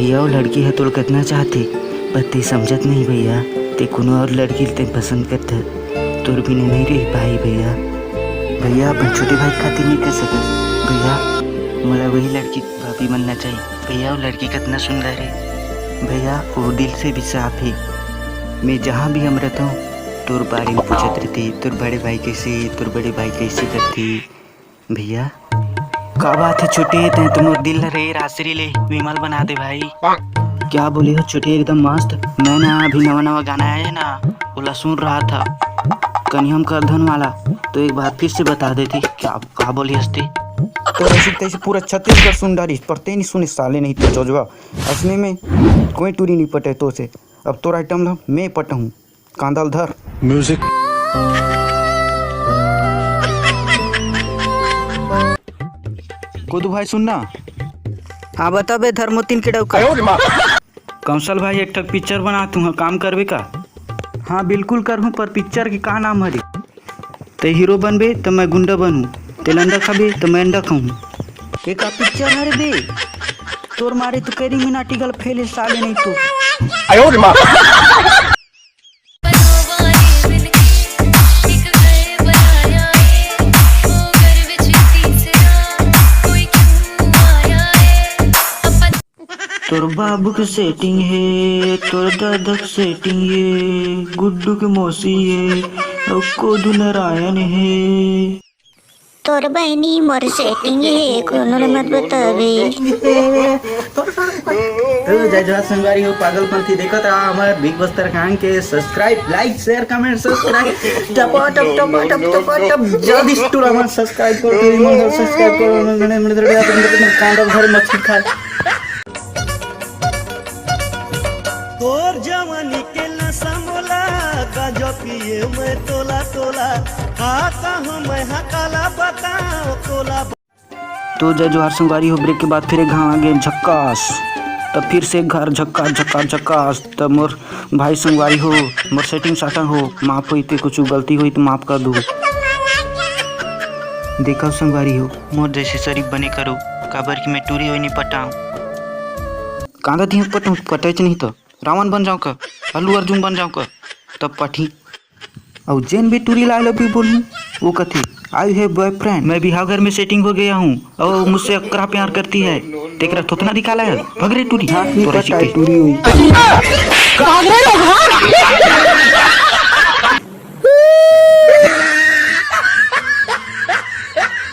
भैया वो लड़की है तोड़ कितना चाहती पर ते समझत नहीं भैया। ते कोनो और लड़की ते पसंद करता तोर बिना नहीं रह पाई भैया। भैया अपन छोटे भाई खातिर नहीं कर सकते भैया। मला वही लड़की भाभी बनना चाहिए भैया। वो लड़की कितना सुंदर है भैया। वो दिल से भी साफ है। मैं जहाँ भी हम रहता हूँ तोर बारे में पूछत रहती तोर बड़े भाई कैसे तोर बड़े भाई कैसे करती भैया। का बात है छोटे ते तुम दिल रे रासरी ले विमल बना दे भाई। क्या बोले हो छोटे एकदम मस्त। मैं ना अभी नवा नवा गाना आया ना बोला सुन रहा था कन्हैया का धन वाला। तो एक बार फिर से बता देती क्या बोली हंसती। तो ऐसे तैसे पूरा छत्तीसगढ़ सुन डाली पढ़ते नहीं सुने साले नहीं तो जोजवा असली में कोई टूरी नहीं पटे तो से। अब तो आइटम ला मैं पटा हूँ कांदल धर म्यूजिक। कोदू भाई सुनना। हाँ बता बे धर्मोतीन के डौका। कौशल भाई एक ठक पिक्चर बना तू काम करबे का। हाँ बिल्कुल करूँ पर पिक्चर के का नाम हरे। ते हीरो बनबे तो मैं गुंडा बनूँ। ते अंडा खाबे तो मैं अंडा खाऊँ। के का पिक्चर हरे बे तोर मारे तो कैरी मिनाटी गल फेले साले नहीं तो। तोर बाबू के सेटिंग है तोर दादा के सेटिंग है गुड्डू के मौसी है और कोदू नारायण है। तोर बहनी मोर सेटिंग है कोनो मत बतावे। जय जवाहर संगवारी हो पागलपंथी देखो तो हमारे बिग बस्तर खान के subscribe like share comment subscribe टपा टप टपा टप टपा टप जल्दी टू हमारे सब्सक्राइब करो सब्सक्राइब करो कांडा भर मच्छी खा। तोर जवानी के नशा मोला गाजो पिए मैं तोला तोला का हूँ मैं हकाला बताओ तोला। तो जय जवाहर संगवारी हो ब्रेक के बाद फिर एक घाव आ गए झक्कास। तब फिर से घर झक्कास झक्कास झक्कास। तब मोर भाई संगवारी हो मोर सेटिंग साटा हो माफ होते कुछ गलती हुई तो माफ कर दो। देखो संगवारी हो मोर जैसे शरीफ बने करो काबर की मैं टूरी हुई नहीं पटाऊँ कांदा थी पटू पटे नहीं तो रावण बन जाऊँ का अल्लू अर्जुन बन जाऊँ का तब पठी। और जैन भी टूरी ला लो भी बोलूँ वो कथी आई है बॉयफ्रेंड मैं बिहार घर में सेटिंग हो गया हूँ और मुझसे अकरा प्यार करती है तेरा थोतना दिखाला है भगरे टूरी। हाँ टूरी हुई।